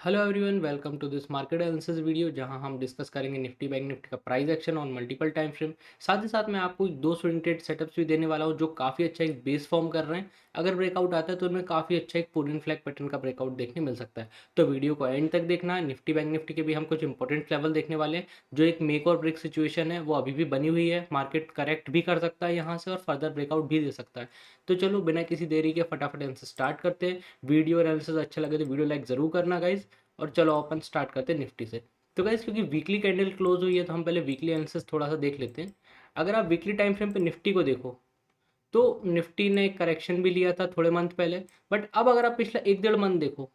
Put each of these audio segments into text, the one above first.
Hello everyone, welcome to this market analysis video जहां हम discuss करेंगे निफ्टी बैंक निफ्टी का price action on multiple time frame. साथ ही साथ मैं आपको दो स्विंग सेटअप्स भी देने वाला हूं जो काफ़ी अच्छा एक बेस फॉर्म कर रहे हैं। अगर ब्रेकआउट आता है तो उनमें काफ़ी अच्छा एक पुलिन फ्लैग पैटर्न का ब्रेकआउट देखने मिल सकता है। तो वीडियो को एंड तक देखना है। निफ्टी बैंक निफ्टी के भी हम कुछ इंपॉर्टेंट लेवल देखने वाले हैं। जो एक मेक और ब्रेक सिचुएशन है वो अभी भी बनी हुई है। मार्केट करेक्ट भी कर सकता है यहाँ से और फर्दर ब्रेकआउट भी दे सकता है। तो चलो बिना किसी देरी के फटाफट इनसे स्टार्ट करते हैं। वीडियो एनालिसिस अच्छा लगे तो वीडियो लाइक ज़रूर करना गाइज। और चलो अपन स्टार्ट करते हैं निफ्टी से। तो गाइस क्योंकि वीकली कैंडल क्लोज हुई है तो हम पहले वीकली एनालिसिस थोड़ा सा देख लेते हैं। अगर आप वीकली टाइम फ्रेम पे निफ्टी को देखो तो निफ्टी ने करेक्शन भी लिया था थोड़े मंथ पहले। बट अब अगर आप पिछला एक डेढ़ मंथ देखो,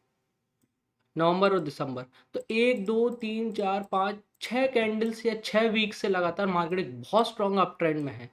नवंबर और दिसंबर, तो एक दो तीन चार पाँच छः कैंडल्स या 6 वीक से लगातार मार्केट एक बहुत स्ट्रॉन्ग अप ट्रेंड में है।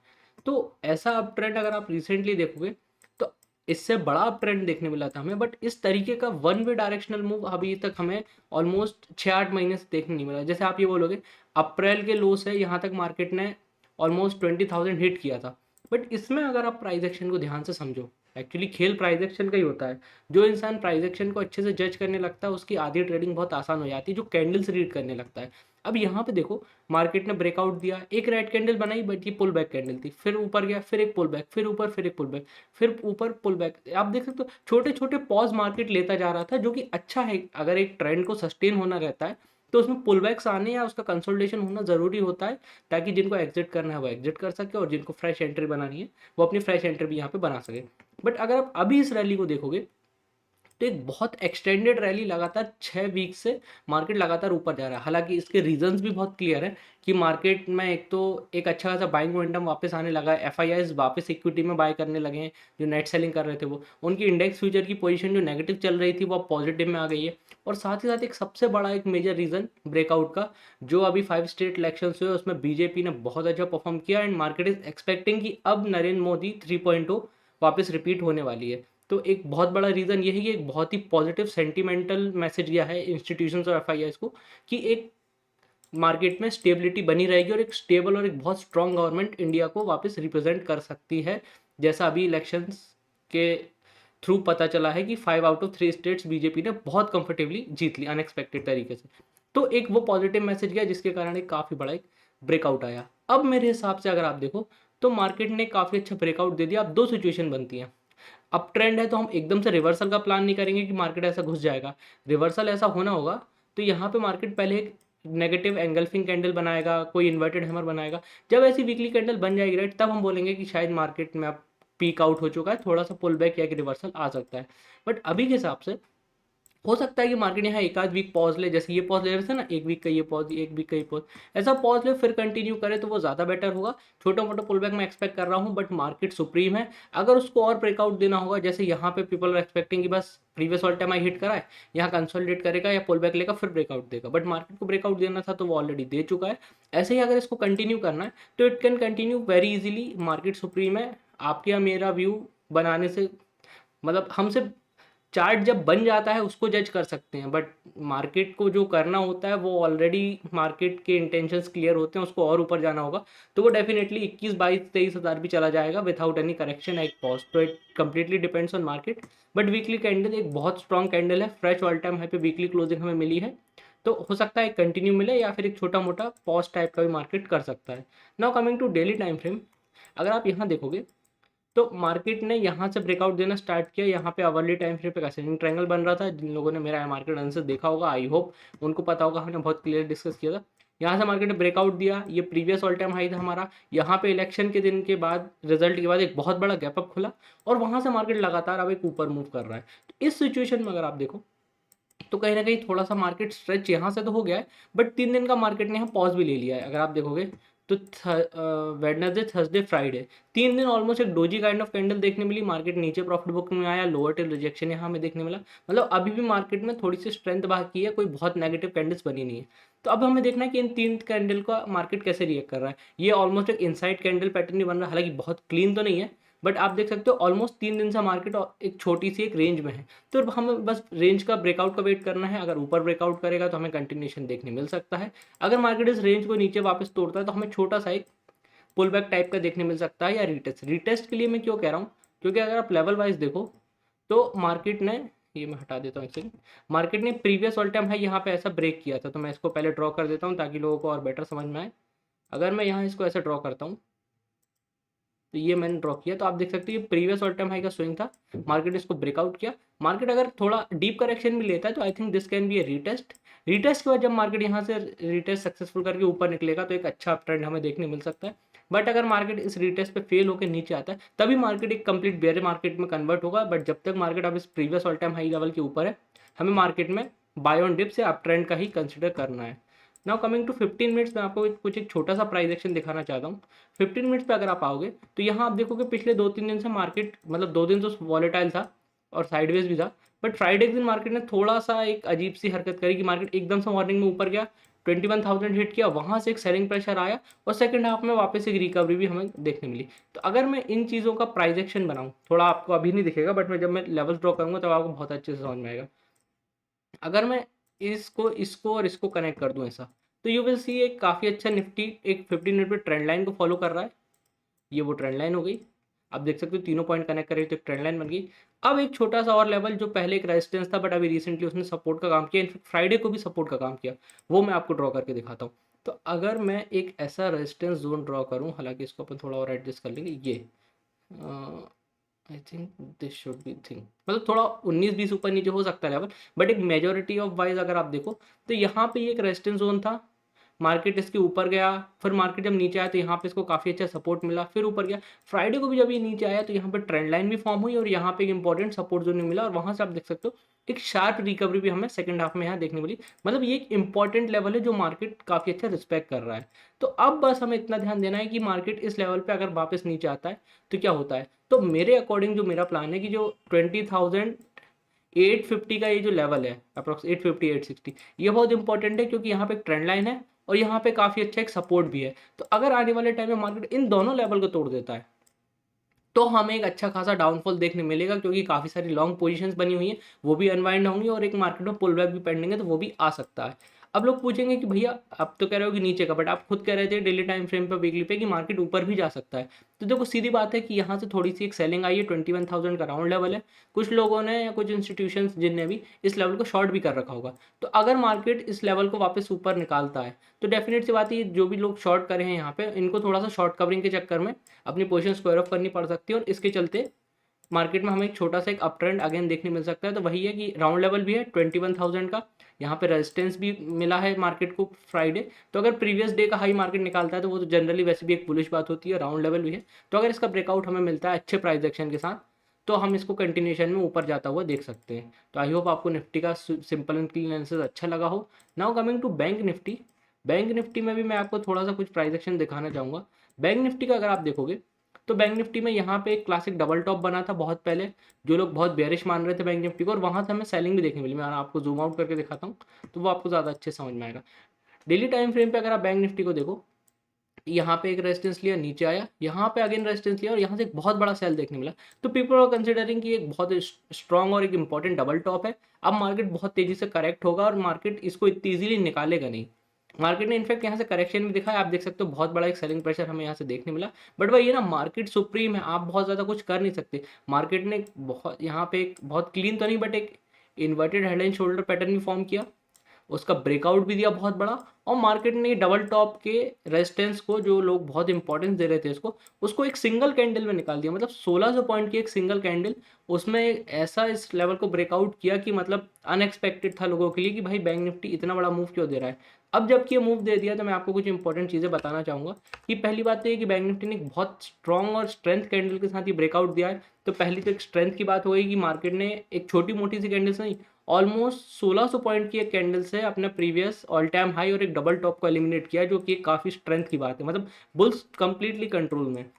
तो ऐसा अप ट्रेंड अगर आप रिसेंटली देखोगे तो इससे बड़ा अप ट्रेंड देखने मिला था हमें। बट इस तरीके का वन वे डायरेक्शनल मूव अभी तक हमें ऑलमोस्ट 6-8 महीने से देखने नहीं मिला। जैसे आप ये बोलोगे अप्रैल के लो से यहाँ तक मार्केट ने ऑलमोस्ट 20,000 हिट किया था। बट इसमें अगर आप प्राइस एक्शन को ध्यान से समझो, एक्चुअली खेल प्राइस एक्शन का ही होता है। जो इंसान प्राइस एक्शन को अच्छे से जज करने लगता है उसकी आधी ट्रेडिंग बहुत आसान हो जाती है, जो कैंडल्स रीड करने लगता है। अब यहाँ पे देखो, मार्केट ने ब्रेकआउट दिया, एक रेड कैंडल बनाई बट ये पुल बैक कैंडल थी, फिर ऊपर गया, फिर एक पुल बैक, फिर ऊपर, फिर एक पुल बैक, फिर ऊपर पुल बैक। आप देख सकते हो छोटे छोटे पॉज मार्केट लेता जा रहा था, जो कि अच्छा है। अगर एक ट्रेंड को सस्टेन होना रहता है तो उसमें पुल बैक्स आने या उसका कंसोलिडेशन होना ज़रूरी होता है, ताकि जिनको एग्जिट करना है वो एग्जिट कर सके और जिनको फ्रेश एंट्री बनानी है वो अपनी फ्रेश एंट्री भी यहाँ पे बना सके। बट अगर आप अभी इस रैली को देखोगे तो एक बहुत एक्सटेंडेड रैली लगातार 6 वीक से मार्केट लगातार ऊपर जा रहा है। हालांकि इसके रीजंस भी बहुत क्लियर है कि मार्केट में एक तो एक अच्छा खासा बाइंग मोमेंटम वापस आने लगा है। एफआईआईज वापस इक्विटी में बाय करने लगे हैं, जो नेट सेलिंग कर रहे थे वो, उनकी इंडेक्स फ्यूचर की पोजीशन जो नेगेटिव चल रही थी वो अब पॉजिटिव में आ गई है। और साथ ही साथ एक सबसे बड़ा एक मेजर रीजन ब्रेकआउट का, जो अभी 5 स्टेट इलेक्शन हुए उसमें बीजेपी ने बहुत अच्छा परफॉर्म किया एंड मार्केट इज एक्सपेक्टिंग कि अब नरेंद्र मोदी 3.0 वापस रिपीट होने वाली है। तो एक बहुत बड़ा रीज़न ये है कि एक बहुत ही पॉजिटिव सेंटिमेंटल मैसेज गया है इंस्टीट्यूशंस और एफआईआईस को कि एक मार्केट में स्टेबिलिटी बनी रहेगी और एक स्टेबल और एक बहुत स्ट्रॉन्ग गवर्नमेंट इंडिया को वापस रिप्रेजेंट कर सकती है। जैसा अभी इलेक्शंस के थ्रू पता चला है कि 5 आउट ऑफ 3 स्टेट्स बीजेपी ने बहुत कंफर्टेबली जीत ली अनएक्सपेक्टेड तरीके से। तो एक वो पॉजिटिव मैसेज गया जिसके कारण एक काफ़ी बड़ा एक ब्रेकआउट आया। अब मेरे हिसाब से अगर आप देखो तो मार्केट ने काफ़ी अच्छा ब्रेकआउट दे दिया। अब दो सिचुएशन बनती हैं। अप ट्रेंड है तो हम एकदम से रिवर्सल का प्लान नहीं करेंगे कि मार्केट ऐसा घुस जाएगा। रिवर्सल ऐसा होना होगा तो यहाँ पे मार्केट पहले एक नेगेटिव एंगल्फिंग कैंडल बनाएगा, कोई इन्वर्टेड हैमर बनाएगा। जब ऐसी वीकली कैंडल बन जाएगी राइट, तब हम बोलेंगे कि शायद मार्केट में अब पीक आउट हो चुका है, थोड़ा सा पुल बैक या एक रिवर्सल आ सकता है। बट अभी के हिसाब से हो सकता है कि मार्केट यहाँ एक आध वीक पॉज ले, जैसे ये पॉज ले रहे थे ना, एक वीक का ये पॉज, एक वीक का ये पॉज, ऐसा पॉज ले फिर कंटिन्यू करे तो वो ज़्यादा बेटर होगा। छोटा मोटा पुल बैक मैं एक्सपेक्ट कर रहा हूँ बट मार्केट सुप्रीम है। अगर उसको और ब्रेकआउट देना होगा, जैसे यहाँ पे पीपल आर एक्सपेक्टिंग कि बस previous all time I hit करा है, यहाँ कंसोलिडेट करेगा या पुल बैक लेगा फिर ब्रेकआउट देगा, बट मार्केट को ब्रेकआउट देना था तो वो ऑलरेडी दे चुका है। ऐसे ही अगर इसको कंटिन्यू करना है तो it can continue very easily. Market supreme है। आपके या मेरा व्यू बनाने से मतलब हमसे चार्ट जब बन जाता है उसको जज कर सकते हैं, बट मार्केट को जो करना होता है वो ऑलरेडी मार्केट के इंटेंशंस क्लियर होते हैं, उसको और ऊपर जाना होगा। तो वो डेफिनेटली 21, 22, 23 हज़ार भी चला जाएगा विदाउट एनी करेक्शन एक पॉज। तो it completely depends on market. But weekly candle एक बहुत स्ट्रॉन्ग कैंडल है, फ्रेश ऑल टाइम हाई पे वीकली क्लोजिंग हमें मिली है। तो हो सकता है कंटिन्यू मिले या फिर एक छोटा मोटा पॉज टाइप का भी मार्केट कर सकता है। Now coming to daily time frame, अगर आप यहाँ देखोगे तो मार्केट ने यहाँ से ब्रेकआउट देना स्टार्ट किया। यहाँ पे अवर्ली टाइम फ्रेम पे असेंडिंग ट्रायंगल बन रहा था। जिन लोगों ने मेरा मार्केट एनालिसिस देखा होगा, आई होप उनको पता होगा, हमने बहुत क्लियर डिस्कस किया था। यहाँ से मार्केट ने ब्रेकआउट दिया, ये प्रीवियस ऑल टाइम हाई था हमारा। यहाँ पे इलेक्शन के दिन के बाद, रिजल्ट के बाद एक बहुत बड़ा गैप अप खुला और वहाँ से मार्केट लगातार अब एक ऊपर मूव कर रहा है। तो इस सिचुएशन में अगर आप देखो तो कहीं ना कहीं थोड़ा सा मार्केट स्ट्रेच यहाँ से तो हो गया है, बट 3 दिन का मार्केट ने यहाँ पॉज भी ले लिया है। अगर आप देखोगे तो वेडनेसडे, थर्सडे, फ्राइडे, 3 दिन ऑलमोस्ट एक डोजी काइंड ऑफ कैंडल देखने मिली। मार्केट नीचे प्रॉफिट बुकिंग में आया, लोअर टिल रिजेक्शन यहाँ हमें देखने मिला। मतलब अभी भी मार्केट में थोड़ी सी स्ट्रेंथ बाकी है, कोई बहुत नेगेटिव कैंडल्स बनी नहीं है। तो अब हमें देखना है कि इन 3 कैंडल का मार्केट कैसे रिएक्ट कर रहा है। ये ऑलमोस्ट एक इनसाइड कैंडल पैटर्न ही बन रहा है, हालांकि बहुत क्लीन तो नहीं है, बट आप देख सकते हो ऑलमोस्ट 3 दिन से मार्केट एक छोटी सी एक रेंज में है। तो हमें बस रेंज का ब्रेकआउट का वेट करना है। अगर ऊपर ब्रेकआउट करेगा तो हमें कंटिन्यूशन देखने मिल सकता है। अगर मार्केट इस रेंज को नीचे वापस तोड़ता है तो हमें छोटा सा एक पुल बैक टाइप का देखने मिल सकता है या रीटेस्ट। रीटेस्ट के लिए मैं क्यों कह रहा हूँ, क्योंकि अगर आप लेवल वाइज देखो तो मार्केट ने ये मैं हटा देता हूँ एक सेकंड। मार्केट ने प्रीवियस ऑल टाइम हाई यहाँ पे ऐसा ब्रेक किया था, तो मैं इसको पहले ड्रॉ कर देता हूँ ताकि लोगों को और बेटर समझ में आए। अगर मैं यहाँ इसको ऐसे ड्रॉ करता हूँ, तो ये मैंने ड्रॉ किया, तो आप देख सकते हैं ये प्रीवियस ऑल टाइम हाई का स्विंग था, मार्केट इसको ब्रेकआउट किया। मार्केट अगर थोड़ा डीप करेक्शन भी लेता है तो I think this can be A retest. Retest के बाद जब मार्केट यहाँ से रीटेस्ट सक्सेसफुल करके ऊपर निकलेगा तो एक अच्छा ट्रेंड हमें देखने मिल सकता है। बट अगर मार्केट इस रीटेस्ट पे फेल होकर नीचे आता है तभी मार्केट एक कंप्लीट बेयर मार्केट में कन्वर्ट होगा। बट जब तक मार्केट अब इस previous all time high level के ऊपर है, हमें मार्केट में बाय ऑन डिप से अप ट्रेंड का ही कंसिडर करना है। नाउ कमिंग टू 15 मिनट्स में आपको कुछ एक छोटा सा प्राइस एक्शन दिखाना चाहता हूँ। 15 मिनट्स पे अगर आप आओगे तो यहाँ आप देखोगे पिछले 2-3 दिन से मार्केट, मतलब 2 दिन तो वॉलेटाइल था और साइडवेज भी था, बट फ्राइडे के दिन मार्केट ने थोड़ा सा एक अजीब सी हरकत करी कि मार्केट एकदम से मॉर्निंग में ऊपर गया, 21,000 हिट किया, वहाँ से एक सेलिंग प्रेशर आया और सेकंड हाफ में वापस एक रिकवरी भी हमें देखने मिली। तो अगर मैं इन चीज़ों का प्राइस एक्शन बनाऊँ, थोड़ा आपको अभी नहीं दिखेगा बट मैं जब मैं लेवल्स ड्रॉ करूँगा तब आपको बहुत अच्छे से समझ में आएगा। अगर मैं इसको इसको और इसको कनेक्ट कर दूं ऐसा, तो यू विल सी एक काफ़ी अच्छा निफ्टी एक 15 मिनट पे ट्रेंड लाइन को फॉलो कर रहा है। ये वो ट्रेंड लाइन हो गई, आप देख सकते हो तीनों पॉइंट कनेक्ट करे तो एक ट्रेंड लाइन बन गई। अब एक छोटा सा और लेवल जो पहले एक रेजिस्टेंस था बट अभी रिसेंटली उसने सपोर्ट का काम किया, इनफैक्ट फ्राइडे को भी सपोर्ट का काम किया, वो मैं आपको ड्रॉ करके दिखाता हूँ। तो अगर मैं एक ऐसा रेजिस्टेंस जोन ड्रॉ करूँ, हालांकि इसको अपन थोड़ा और एडजस्ट कर लेंगे, ये I think this should be thing, मतलब थोड़ा 19-20 ऊपर नीचे हो सकता है लेवल, बट एक मेजोरिटी ऑफ वाइज अगर आप देखो तो यहाँ पे ये एक रेजिस्टेंस जोन था। मार्केट इसके ऊपर गया, फिर मार्केट जब नीचे आया तो यहाँ पे इसको काफ़ी अच्छा सपोर्ट मिला, फिर ऊपर गया। फ्राइडे को भी जब ये नीचे आया तो यहाँ पे ट्रेंड लाइन भी फॉर्म हुई और यहाँ पे एक इंपॉर्टेंट सपोर्ट जोन मिला और वहाँ से आप देख सकते हो एक शार्प रिकवरी भी हमें सेकंड हाफ में यहाँ देखने मिली। मतलब ये एक इंपॉर्टेंट लेवल है जो मार्केट काफ़ी अच्छा रिस्पेक्ट कर रहा है। तो अब बस हमें इतना ध्यान देना है कि मार्केट इस लेवल पे अगर वापस नीचे आता है तो क्या होता है। तो मेरे अकॉर्डिंग जो मेरा प्लान है कि जो 20,850 का ये जो लेवल है अप्रोक्स 850 860, ये बहुत इंपॉर्टेंट है क्योंकि यहाँ पे एक ट्रेंड लाइन है और यहाँ पे काफ़ी अच्छा एक सपोर्ट भी है। तो अगर आने वाले टाइम में मार्केट इन दोनों लेवल को तोड़ देता है तो हमें एक अच्छा खासा डाउनफॉल देखने मिलेगा, क्योंकि काफ़ी सारी लॉन्ग पोजीशंस बनी हुई हैं, वो भी अनवाइंड होंगी और एक मार्केट में पुल बैक भी पेंडिंग है, तो वो भी आ सकता है। अब लोग पूछेंगे कि भैया आप तो कह रहे हो कि नीचे का, बट आप खुद कह रहे थे डेली टाइम फ्रेम पे वीकली पे कि मार्केट ऊपर भी जा सकता है। तो देखो सीधी बात है कि यहाँ से थोड़ी सी एक सेलिंग आई है, 21,000 का राउंड लेवल है, कुछ लोगों ने या कुछ इंस्टीट्यूशंस जिनने भी इस लेवल को शॉर्ट भी कर रखा होगा। तो अगर मार्केट इस लेवल को वापस ऊपर निकालता है तो डेफिनेट सी बात है जो भी लोग शॉर्ट करे हैं यहाँ पे, इनको थोड़ा सा शॉर्ट कवरिंग के चक्कर में अपनी पोजीशन स्क्वायर ऑफ करनी पड़ सकती है और इसके चलते मार्केट में हमें एक छोटा सा एक अप ट्रेंड अगेन देखने मिल सकता है। तो वही है कि राउंड लेवल भी है 21,000 का, यहाँ पे रेजिस्टेंस भी मिला है मार्केट को फ्राइडे। तो अगर प्रीवियस डे का हाई मार्केट निकालता है तो वो तो जनरली वैसे भी एक बुलिश बात होती है, राउंड लेवल भी है। तो अगर इसका ब्रेकआउट हमें मिलता है अच्छे प्राइस एक्शन के साथ तो हम इसको कंटिन्यूशन में ऊपर जाता हुआ देख सकते हैं। तो आई होप आपको निफ्टी का सिंपल एंड क्लीन एनालिसिस अच्छा लगा हो। Now coming to Bank Nifty. Bank Nifty में भी मैं आपको थोड़ा सा कुछ प्राइस एक्शन दिखाना चाहूँगा। बैंक निफ्टी का अगर आप देखोगे तो बैंक निफ्टी में यहाँ पे एक क्लासिक डबल टॉप बना था बहुत पहले, जो लोग बहुत बेयरिश मान रहे थे बैंक निफ्टी को, और वहाँ से हमें सेलिंग भी देखने मिली। मैं आपको जूम आउट करके दिखाता हूँ तो वो आपको ज़्यादा अच्छे समझ में आएगा। डेली टाइम फ्रेम पे अगर आप बैंक निफ्टी को देखो, यहाँ पे एक रेजिस्टेंस लिया, नीचे आया, यहाँ पे अगेन रेजिस्टेंस लिया और यहाँ से एक बहुत बड़ा सेल देखने मिला। तो पीपल आर कंसिडरिंग कि एक बहुत स्ट्रॉन्ग और एक इंपॉर्टेंट डबल टॉप है। अब मार्केट बहुत तेजी से करेक्ट होगा और मार्केट इसको इतनी ईजिली निकालेगा नहीं। मार्केट ने इनफैक्ट यहाँ से करेक्शन भी दिखाया, आप देख सकते हो बहुत बड़ा एक सेलिंग प्रेशर हमें यहाँ से देखने मिला। बट भाई ये ना मार्केट सुप्रीम है, आप बहुत ज़्यादा कुछ कर नहीं सकते। मार्केट ने बहुत यहाँ पे एक बहुत क्लीन तो नहीं बट एक inverted head and shoulder pattern भी फॉर्म किया, उसका ब्रेकआउट भी दिया बहुत बड़ा, और मार्केट ने डबल टॉप के रेजिस्टेंस को, जो लोग बहुत इंपॉर्टेंस दे रहे थे इसको, उसको एक सिंगल कैंडल में निकाल दिया। मतलब 1600 पॉइंट की एक सिंगल कैंडल, उसमें ऐसा इस लेवल को ब्रेकआउट किया कि मतलब अनएक्सपेक्टेड था लोगों के लिए कि भाई बैंक निफ्टी इतना बड़ा मूव क्यों दे रहा है। अब जबकि ये मूव दे दिया तो मैं आपको कुछ इंपॉर्टेंट चीज़ें बताना चाहूँगा कि पहली बात तो ये कि बैंक निफ्टी ने एक बहुत स्ट्रॉन्ग और स्ट्रेंथ कैंडल के साथ ही ब्रेकआउट दिया है। तो पहली तो एक स्ट्रेंथ की बात हो गई कि मार्केट ने एक छोटी मोटी सी कैंडल से नहीं, ऑलमोस्ट 1600 पॉइंट की एक कैंडल से अपने प्रीवियस ऑल टाइम हाई और एक डबल टॉप को एलिमिनेट किया, जो कि काफ़ी स्ट्रेंथ की बात है। मतलब बुल्स कंप्लीटली कंट्रोल में।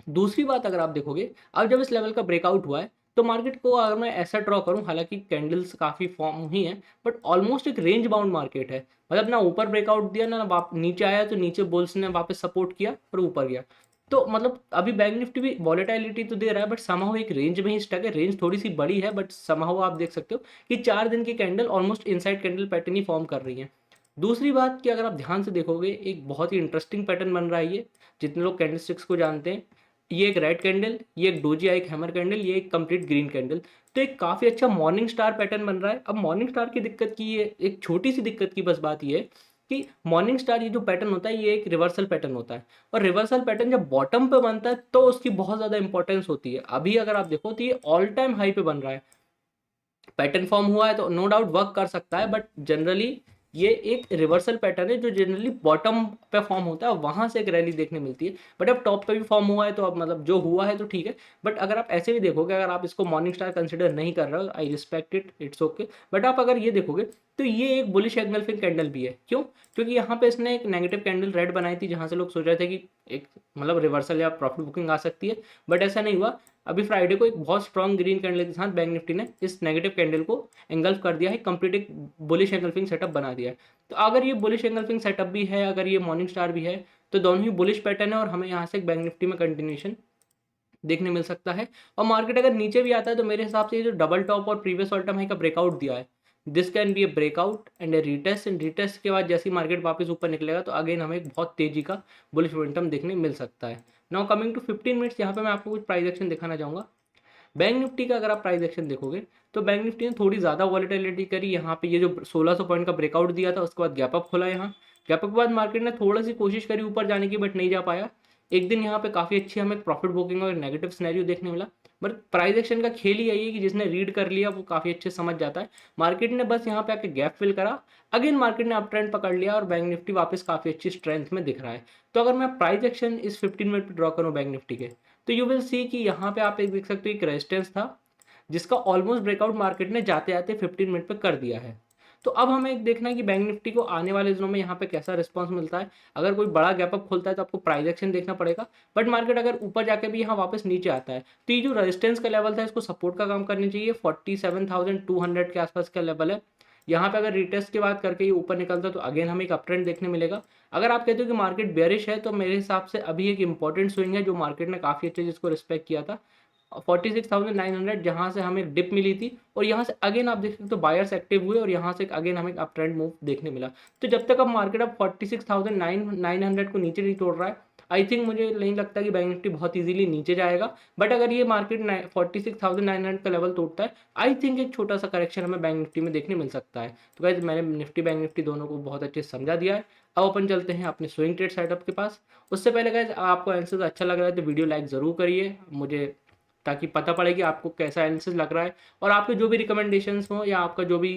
दूसरी बात अगर आप देखोगे, अब जब इस लेवल का ब्रेकआउट हुआ है तो मार्केट को अगर मैं ऐसा ड्रॉ करूं, हालांकि कैंडल्स काफ़ी फॉर्म हुई हैं बट ऑलमोस्ट एक रेंज बाउंड मार्केट है। मतलब ना ऊपर ब्रेकआउट दिया ना नीचे आया, तो नीचे बुल्स ने वापस सपोर्ट किया और ऊपर गया। तो मतलब अभी बैंक निफ्टी भी वॉलेटिलिटी तो दे रहा है बट समहाउ एक रेंज में ही स्टक है। रेंज थोड़ी सी बड़ी है बट समहाउ आप देख सकते हो कि 4 दिन की candle almost inside candle pattern ही फॉर्म कर रही है। दूसरी बात कि अगर आप ध्यान से देखोगे एक बहुत ही इंटरेस्टिंग पैटर्न बन रहा है ये, जितने लोग कैंडलस्टिक्स को जानते हैं। ये एक रेड कैंडल, ये एक डोजी आई, एक हैमर कैंडल, ये एक कंप्लीट ग्रीन कैंडल। तो एक काफ़ी अच्छा मॉर्निंग स्टार पैटर्न बन रहा है। अब मॉर्निंग स्टार की दिक्कत की ये एक छोटी सी दिक्कत की बस बात ये है कि मॉर्निंग स्टार ये जो पैटर्न होता है ये एक रिवर्सल पैटर्न होता है, और रिवर्सल पैटर्न जब बॉटम पे बनता है तो उसकी बहुत ज़्यादा इंपॉर्टेंस होती है। अभी अगर आप देखो तो ये ऑल टाइम हाई पे बन रहा है, पैटर्न फॉर्म हुआ है तो नो डाउट वर्क कर सकता है, बट जनरली ये एक रिवर्सल पैटर्न है जो जनरली बॉटम पे फॉर्म होता है, वहां से एक रैली देखने मिलती है। बट अब टॉप पे भी फॉर्म हुआ है तो अब मतलब जो हुआ है तो ठीक है। बट अगर आप ऐसे भी देखोगे, अगर आप इसको मॉर्निंग स्टार कंसिडर नहीं कर रहे हो, I respect it, it's okay, but आप अगर ये देखोगे तो ये एक बुलिश एंगल्फिंग कैंडल भी है। क्यों? क्योंकि यहाँ पे इसने एक नेगेटिव कैंडल रेड बनाई थी जहां से लोग सोच रहे थे कि एक मतलब रिवर्सल या प्रॉफिट बुकिंग आ सकती है, बट ऐसा नहीं हुआ। अभी फ्राइडे को एक बहुत स्ट्रॉन्ग ग्रीन कैंडल के साथ बैंक निफ्टी ने इस नेगेटिव कैंडल को एंगल्फ कर दिया है, कंप्लीट एक बुलिश एंगल्फिंग सेटअप बना दिया है। तो अगर ये बुलिश एंगल्फिंग सेटअप भी है, अगर ये मॉर्निंग स्टार भी है, तो दोनों ही बुलिश पैटर्न है और हमें यहाँ से एक बैंक निफ्टी में कंटिन्यूशन देखने मिल सकता है। और मार्केट अगर नीचे भी आता है तो मेरे हिसाब से ये जो डबल टॉप और प्रीवियस ऑल टाइम हाई का ब्रेकआउट दिया है, this can be A breakout and A retest, and retest के बाद जैसे ही मार्केट वापस ऊपर निकलेगा तो अगेन हमें एक बहुत तेजी का बुलिश मोमेंटम देखने मिल सकता है। नाउ कमिंग टू 15 मिनट्स, यहाँ पे मैं आपको कुछ प्राइस एक्शन दिखाना चाहूँगा। बैंक निफ्टी का अगर आप प्राइस एक्शन देखोगे तो बैंक निफ्टी ने थोड़ी ज़्यादा वॉलेटिलिटी करी। यहाँ पे ये जो 1600 पॉइंट का ब्रेकआउट दिया था उसके बाद गैप अप खोला, यहाँ गैप अप के बाद मार्केट ने थोड़ी सी कोशिश करी ऊपर जाने की, बट नहीं जा पाया। एक दिन यहाँ पे काफ़ी अच्छी हमें प्रॉफिट बुकिंग और नेगेटिव सिनेरियो देखने मिला। बट प्राइस एक्शन का खेल ही यही है कि जिसने रीड कर लिया वो काफ़ी अच्छे समझ जाता है। मार्केट ने बस यहाँ पे आके गैप फिल करा, अगेन मार्केट ने अप ट्रेंड पकड़ लिया और बैंक निफ्टी वापस काफ़ी अच्छी स्ट्रेंथ में दिख रहा है। तो अगर मैं प्राइस एक्शन इस 15 मिनट पर ड्रॉ करूँ बैंक निफ्टी के, तो यू विल सी कि यहाँ पे आप एक देख सकते हो एक रेजिस्टेंस था जिसका ऑलमोस्ट ब्रेकआउट मार्केट ने जाते जाते 15 मिनट पे कर दिया है। तो अब हमें एक देखना है कि बैंक निफ्टी को आने वाले दिनों में यहाँ पे कैसा रिस्पांस मिलता है। अगर कोई बड़ा गैप अप खोलता है तो आपको प्राइस एक्शन देखना पड़ेगा, बट मार्केट अगर ऊपर जाके भी यहाँ वापस नीचे आता है तो ये जो रेजिस्टेंस का लेवल था इसको सपोर्ट का काम करनी चाहिए। 47,200 के आसपास का लेवल है। यहाँ पे अगर रिटेस्ट की बात करके ये ऊपर निकलता है तो अगेन हमें एक अप ट्रेंड देखने मिलेगा। अगर आप कहते हो कि मार्केट बेरिश है तो मेरे हिसाब से अभी एक इंपॉर्टेंट स्विंग है जो मार्केट ने काफ़ी अच्छे जिसको रिस्पेक्ट किया था, 46,900, जहां से हमें डिप मिली थी और यहाँ से अगेन आप देख सकते हो बायर्स एक्टिव हुए और यहाँ से अगेन हमें अप ट्रेंड मूव देखने मिला। तो जब तक अब मार्केट अब 46,900 को नीचे नहीं तोड़ रहा है, आई थिंक मुझे नहीं लगता कि बैंक निफ्टी बहुत इजीली नीचे जाएगा। बट अगर ये मार्केट 46,900 का लेवल तोड़ता है, आई थिंक एक छोटा सा करेक्शन हमें बैंक निफ्टी में देखने मिल सकता है। तो गाइस मैंने निफ्टी बैंक निफ्टी दोनों को बहुत अच्छे से समझा दिया है। अब अपन चलते हैं अपने स्विंग ट्रेड सेटअप के पास। उससे पहले गाइस आपको आंसर अच्छा लग रहा है तो वीडियो लाइक ज़रूर करिए मुझे, ताकि पता पड़े कि आपको कैसा एनालिसिस लग रहा है और आपके जो भी रिकमेंडेशंस हो या आपका जो भी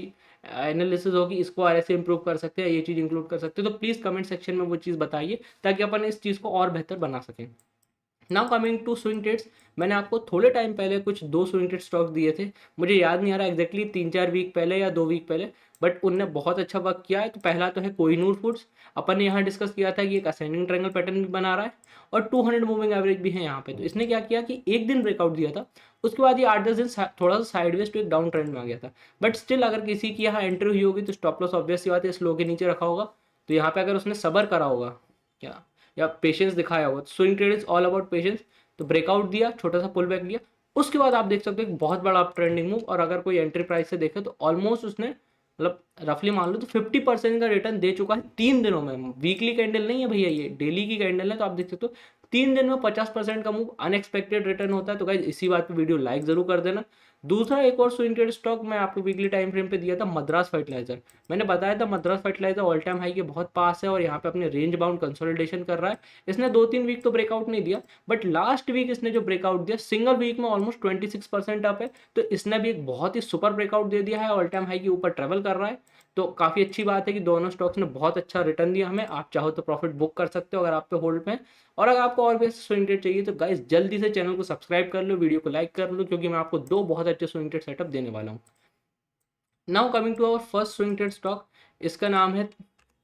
एनालिसिस हो कि इसको और ऐसे इंप्रूव कर सकते हैं, ये चीज़ इंक्लूड कर सकते हैं, तो प्लीज़ कमेंट सेक्शन में वो चीज़ बताइए ताकि अपन इस चीज़ को और बेहतर बना सकें। Now coming to swing trades, मैंने आपको थोड़े टाइम पहले कुछ दो स्विंग ट्रेड स्टॉक दिए थे, मुझे याद नहीं आ रहा एग्जैक्टली 3-4 वीक पहले या 2 वीक पहले, बट उनने बहुत अच्छा वर्क किया है। तो पहला तो है कोहिनूर फूड्स। अपन ने यहाँ डिस्कस किया था कि एक असेंडिंग ट्रायंगल पैटर्न भी बना रहा है और 200 मूविंग एवरेज भी है यहाँ पे। तो इसने क्या किया कि एक दिन ब्रेकआउट दिया था, उसके बाद ये 8-10 दिन थोड़ा सा साइडवेज टू एक डाउन ट्रेंड में आ गया था। बट स्टिल अगर किसी की यहाँ एंट्री हुई होगी तो स्टॉप लॉस ऑब्वियस सी बात है स्लो के नीचे रखा होगा। तो यहाँ पे अगर उसने सबर करा होगा क्या या पेशेंस दिखाया होगा, तो swing trade is all about patience. तो ब्रेकआउट दिया, छोटा सा पुल बैक लिया, उसके बाद आप देख सकते हो एक बहुत बड़ा अप ट्रेंडिंग मूव। और अगर कोई एंट्री प्राइस से देखे तो ऑलमोस्ट उसने मतलब रफली मान लो तो 50% का रिटर्न दे चुका है 3 दिनों में। वीकली कैंडल नहीं है भैया, ये डेली की कैंडल है। तो आप देख सकते हो 3 दिन में 50% का मूव, अनएक्सपेक्टेड रिटर्न होता है। तो गाइज इसी बात पे वीडियो लाइक जरूर कर देना। दूसरा एक और स्विंग ट्रेड स्टॉक मैं आपको वीकली टाइम फ्रेम पे दिया था, मद्रास फर्टिलाइजर। मैंने बताया था Madras fertilizer all time high के बहुत पास है और यहाँ पे अपने रेंज बाउंड कंसोलिडेशन कर रहा है। इसने 2-3 वीक तो ब्रेकआउट नहीं दिया, बट लास्ट वीक इसने जो ब्रेकआउट दिया सिंगल वीक में ऑलमोस्ट 26% अप है। तो इसने भी एक बहुत ही सुपर ब्रेकआउट दे दिया है, ऑल टाइम हाई के ऊपर ट्रेवल कर रहा है। तो काफ़ी अच्छी बात है कि दोनों स्टॉक्स ने बहुत अच्छा रिटर्न दिया हमें। आप चाहो तो प्रॉफिट बुक कर सकते हो अगर आप पे होल्ड पे हैं। और अगर आपको और भी ऐसे स्विंग ट्रेड चाहिए तो गाइस जल्दी से चैनल को सब्सक्राइब कर लो, वीडियो को लाइक कर लो, क्योंकि मैं आपको दो बहुत अच्छे स्विंग ट्रेड सेटअप देने वाला हूँ। Now coming to our first swing trade stock, इसका नाम है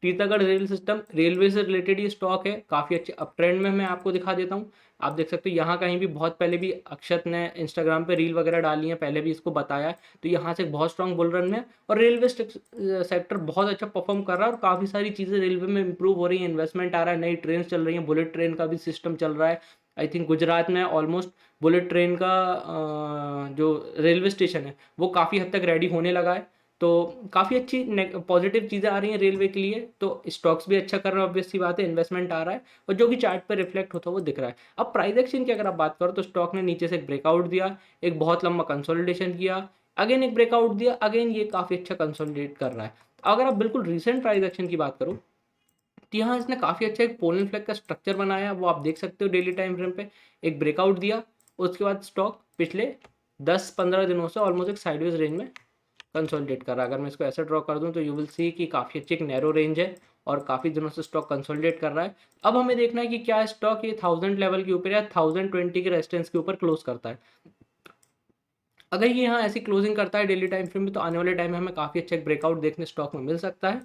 टीटागढ़ रेल सिस्टम। रेलवे से रिलेटेड ये स्टॉक है, काफ़ी अच्छे अप ट्रेंड में मैं आपको दिखा देता हूँ। आप देख सकते हो यहाँ कहीं भी बहुत पहले भी अक्षत ने इंस्टाग्राम पे रील वगैरह डाली है, पहले भी इसको बताया है। तो यहाँ से एक बहुत स्ट्रॉन्ग बुल रन है और रेलवे सेक्टर बहुत अच्छा परफॉर्म कर रहा है और काफ़ी सारी चीज़ें रेलवे में इंप्रूव हो रही है, इन्वेस्टमेंट आ रहा है, नई ट्रेन चल रही है, बुलेट ट्रेन का भी सिस्टम चल रहा है। आई थिंक गुजरात में ऑलमोस्ट बुलेट ट्रेन का जो रेलवे स्टेशन है वो काफ़ी हद तक रेडी होने लगा है। तो काफ़ी अच्छी पॉजिटिव चीज़ें आ रही हैं रेलवे के लिए, तो स्टॉक्स भी अच्छा कर रहे हैं, ऑब्वियस सी बात है, इन्वेस्टमेंट आ रहा है और जो कि चार्ट पर रिफ्लेक्ट होता है वो दिख रहा है। अब प्राइस एक्शन की अगर आप बात करो तो स्टॉक ने नीचे से एक ब्रेकआउट दिया, एक बहुत लंबा कंसोलिडेशन किया, अगेन एक ब्रेकआउट दिया, अगेन ये काफ़ी अच्छा कंसोलिडेट कर रहा है। अगर आप बिल्कुल रिसेंट प्राइस एक्शन की बात करो तो यहाँ इसने काफ़ी अच्छा एक पोलन फ्लैग का स्ट्रक्चर बनाया, वो आप देख सकते हो डेली टाइम फ्रेम पे। एक ब्रेकआउट दिया, उसके बाद स्टॉक पिछले 10-15 दिनों से ऑलमोस्ट एक साइडवेज रेंज में कंसोलिडेट कर रहा है। अगर मैं इसको ऐसे ड्रॉ कर दूं तो यू विल सी कि काफ़ी अच्छी एक नैरो रेंज है और काफ़ी दिनों से स्टॉक कंसोलिडेट कर रहा है। अब हमें देखना है कि क्या स्टॉक ये 1000 लेवल के ऊपर या 1020 के रेजिस्टेंस के ऊपर क्लोज करता है। अगर ये यहाँ ऐसी क्लोजिंग करता है डेली टाइम फ्रेम में तो आने वाले टाइम में हमें काफ़ी अच्छा एक ब्रेकआउट देखने स्टॉक में मिल सकता है,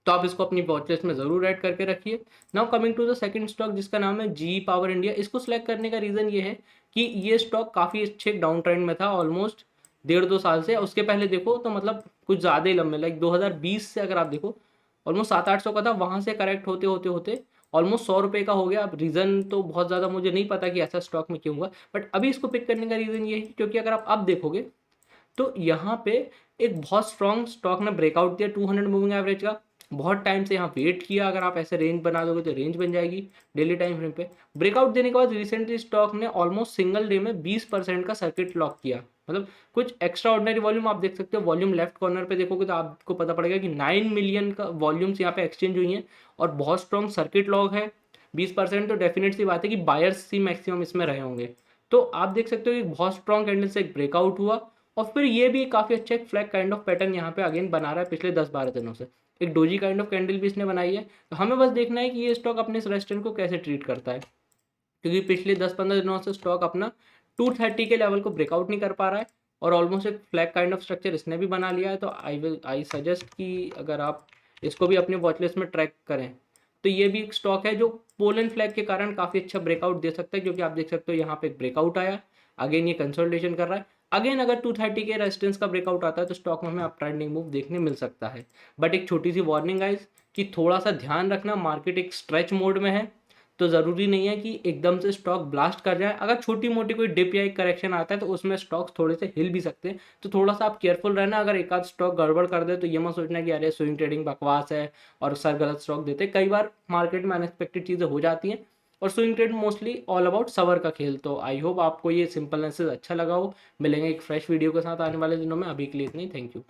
तो आप इसको अपनी वॉच लिस्ट में ज़रूर ऐड करके रखिए। Now coming to the second stock जिसका नाम है जी पावर इंडिया। इसको सिलेक्ट करने का रीज़न ये है कि ये स्टॉक काफ़ी अच्छे डाउन ट्रेंड में था ऑलमोस्ट 1.5-2 साल से। उसके पहले देखो तो मतलब कुछ ज़्यादा ही लंबे, लाइक 2020 से अगर आप देखो ऑलमोस्ट 700-800 का था, वहाँ से करेक्ट होते होते होते ऑलमोस्ट 100 रुपये का हो गया। अब रीज़न तो बहुत ज़्यादा मुझे नहीं पता कि ऐसा स्टॉक में क्यों हुआ, बट अभी इसको पिक करने का रीज़न ये है क्योंकि अगर आप अब देखोगे तो यहाँ पे एक बहुत स्ट्रॉन्ग स्टॉक ने ब्रेकआउट दिया 200 मूविंग एवरेज का। बहुत टाइम से यहाँ वेट किया, अगर आप ऐसे रेंज बना दोगे तो रेंज बन जाएगी डेली टाइम फ्रेम पे। ब्रेकआउट देने के बाद रिसेंटली स्टॉक ने ऑलमोस्ट सिंगल डे में 20% का सर्किट लॉक किया, मतलब कुछ एक्स्ट्रा ऑर्डिनरी वॉल्यूम आप देख सकते हो। वॉल्यूम लेफ्ट कॉर्नर पे देखोगे तो आपको पता पड़ेगा कि 9 मिलियन का वॉल्यूम्स यहाँ पे एक्सचेंज हुई हैं और बहुत स्ट्रॉन्ग सर्किट लॉक है 20%। तो डेफिनेट सी बात है कि बायर्स ही मैक्सिमम इसमें रहे होंगे। तो आप देख सकते हो कि बहुत स्ट्रॉन्ग कैंडल से एक ब्रेकआउट हुआ और फिर ये भी काफ़ी अच्छा एक फ्लैग काइंड ऑफ पैटर्न यहाँ पे अगेन बना रहा है पिछले 10-12 दिनों से। एक डोजी काइंड ऑफ कैंडल भी इसने बनाई है, तो हमें बस देखना है कि ये स्टॉक अपने इस रेजिस्टेंस को कैसे ट्रीट करता है, क्योंकि पिछले 10-15 दिनों से स्टॉक अपना 230 के लेवल को ब्रेकआउट नहीं कर पा रहा है और ऑलमोस्ट एक फ्लैग काइंड ऑफ स्ट्रक्चर इसने भी बना लिया है। तो आई सजेस्ट कि अगर आप इसको भी अपने वॉच लिस्ट में ट्रैक करें तो ये भी एक स्टॉक है जो पोलन फ्लैग के कारण काफ़ी अच्छा ब्रेकआउट दे सकता है, क्योंकि आप देख सकते हो यहाँ पे एक ब्रेकआउट आया, अगेन ये कंसोलिडेशन कर रहा है। अगेन अगर 230 के रेजिस्टेंस का ब्रेकआउट आता है तो स्टॉक में हमें अप ट्रेंडिंग मूव देखने मिल सकता है। बट एक छोटी सी वार्निंग गाइस कि थोड़ा सा ध्यान रखना, मार्केट एक स्ट्रेच मोड में है, तो ज़रूरी नहीं है कि एकदम से स्टॉक ब्लास्ट कर जाए। अगर छोटी मोटी कोई डिप या एक करेक्शन आता है तो उसमें स्टॉक्स थोड़े से हिल भी सकते हैं, तो थोड़ा सा आप केयरफुल रहना। अगर एक आध स्टॉक गड़बड़ कर दे तो ये मत सोचना कि अरे स्विंग ट्रेडिंग बकवास है और सर गलत स्टॉक देते। कई बार मार्केट में अनएक्सपेक्टेड चीज़ें हो जाती हैं और swing trade mostly all about सवर का खेल। तो आई होप आपको ये सिंपल एनालिसिस अच्छा लगा हो। मिलेंगे एक फ्रेश वीडियो के साथ आने वाले दिनों में। अभी के लिए इतना ही, थैंक यू।